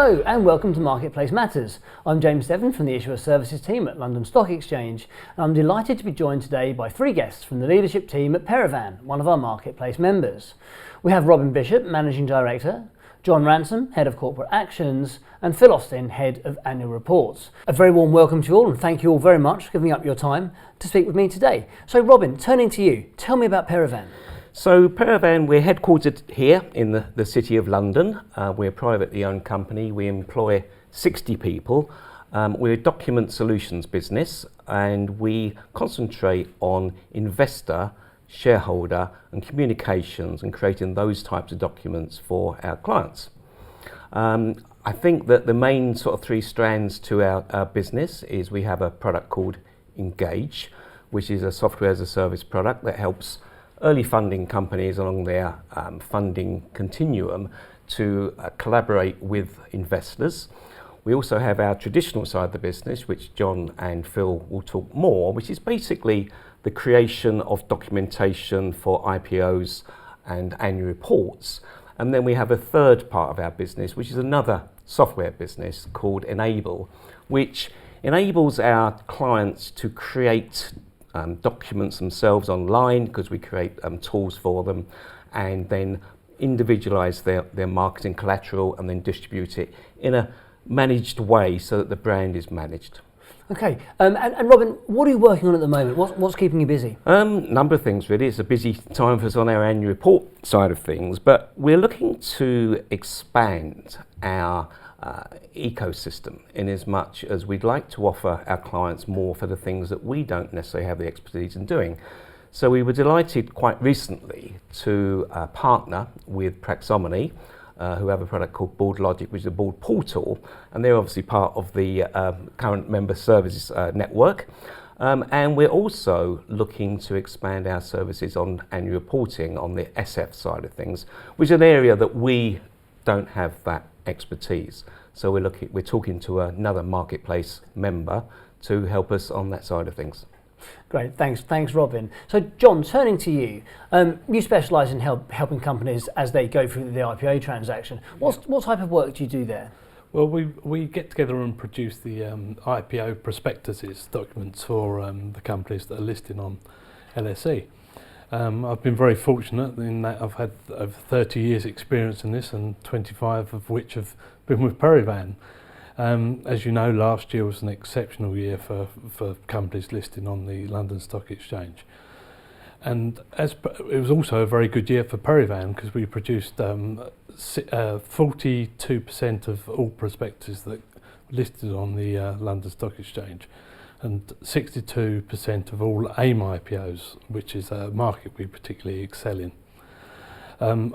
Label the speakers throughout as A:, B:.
A: Hello and welcome to Marketplace Matters. I'm James Devon from the Issuer Services team at London Stock Exchange, and I'm delighted to be joined today by three guests from the leadership team at Perivan, one of our Marketplace members. We have Robin Bishop, Managing Director, John Ranson, Head of Corporate Actions, and Phil Austen, Head of Annual Reports. A very warm welcome to you all, and thank you all very much for giving up your time to speak with me today. So Robin, turning to you, tell me about Perivan.
B: So Perivan, we're headquartered here in the City of London. We're a privately owned company. We employ 60 people. We're a document solutions business, and we concentrate on investor, shareholder and communications and creating those types of documents for our clients. I think that the main sort of three strands to our business is we have a product called Engage, which is a software as a service product that helps early funding companies along their funding continuum to collaborate with investors. We also have our traditional side of the business, which John and Phil will talk more, which is basically the creation of documentation for IPOs and annual reports. And then we have a third part of our business, which is another software business called Enable, which enables our clients to create documents themselves online, because we create tools for them, and then individualize their marketing collateral and then distribute it in a managed way so that the brand is managed.
A: Okay, and Robin, what are you working on at the moment? What's keeping you busy?
B: Number of things really. It's a busy time for us on our annual report side of things, but we're looking to expand our ecosystem in as much as we'd like to offer our clients more for the things that we don't necessarily have the expertise in doing. So we were delighted quite recently to partner with Praxomany, who have a product called Board Logic, which is a board portal, and they're obviously part of the current member services network. And we're also looking to expand our services on annual reporting on the SF side of things, which is an area that we don't have that expertise. So we're talking to another Marketplace member to help us on that side of things.
A: Great, thanks Robin. So John, turning to you, you specialise in helping companies as they go through the IPO transaction. What type of work do you do there?
C: Well, we get together and produce the IPO prospectuses documents for the companies that are listed on LSE. I've been very fortunate in that I've had over 30 years experience in this, and 25 of which have been with Perivan. As you know, last year was an exceptional year for companies listed on the London Stock Exchange. And it was also a very good year for Perivan, because we produced 42% of all prospectuses that listed on the London Stock Exchange, and 62% of all AIM IPOs, which is a market we particularly excel in.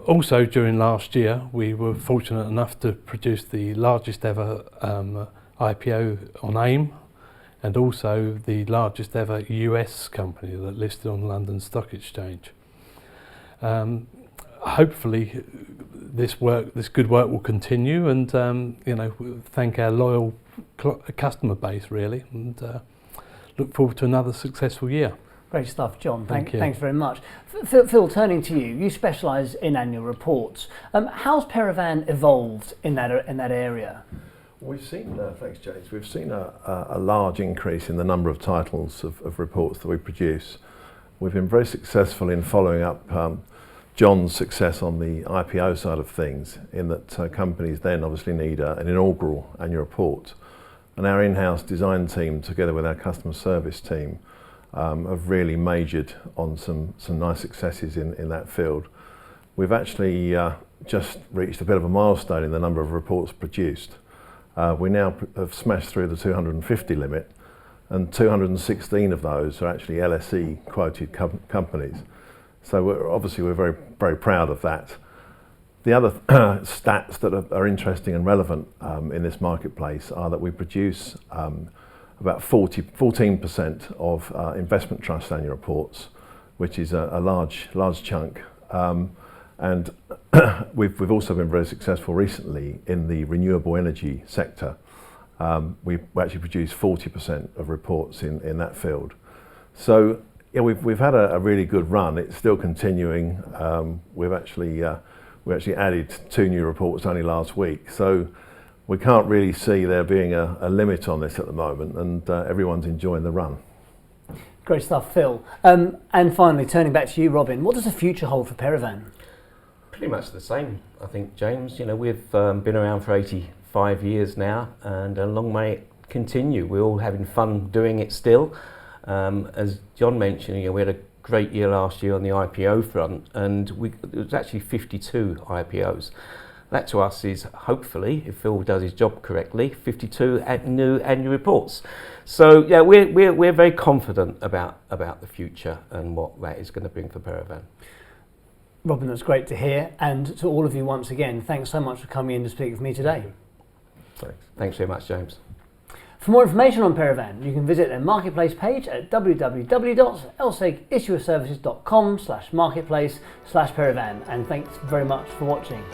C: Also during last year, we were fortunate enough to produce the largest ever IPO on AIM, and also the largest ever US company that listed on London Stock Exchange. Hopefully this good work will continue, and thank our loyal customer base really, and look forward to another successful year.
A: Great stuff, John.
C: Thanks
A: very much. Phil, turning to you, you specialise in annual reports. How's Perivan evolved in that area?
D: We've seen, thanks James, we've seen a large increase in the number of titles of reports that we produce. We've been very successful in following up John's success on the IPO side of things, in that companies then obviously need an inaugural annual report. And our in-house design team, together with our customer service team, have really majored on some nice successes in that field. We've actually just reached a bit of a milestone in the number of reports produced. We now have smashed through the 250 limit, and 216 of those are actually LSE quoted companies. So we're very, very proud of that. The other stats that are interesting and relevant in this marketplace are that we produce about 14% of investment trust annual reports, which is a large chunk. And we've also been very successful recently in the renewable energy sector. We actually produce 40% of reports in that field. So yeah, we've had a really good run. It's still continuing. We actually added 2 new reports only last week. So we can't really see there being a limit on this at the moment, and everyone's enjoying the run.
A: Great stuff, Phil. And finally, turning back to you, Robin, what does the future hold for Perivan?
B: Pretty much the same, I think, James. You know, we've been around for 85 years now, and long may it continue. We're all having fun doing it still. As John mentioned, you know, we had a great year last year on the IPO front, and it was actually 52 IPOs. That to us is, hopefully, if Phil does his job correctly, 52 new annual reports. So yeah, we're very confident about the future and what that is going to bring for Perivan.
A: Robin, that's great to hear. And to all of you once again, thanks so much for coming in to speak with me today.
B: Thanks very much, James.
A: For more information on Perivan, you can visit their marketplace page at www.lsegissuerservices.com/marketplace/Perivan. And thanks very much for watching.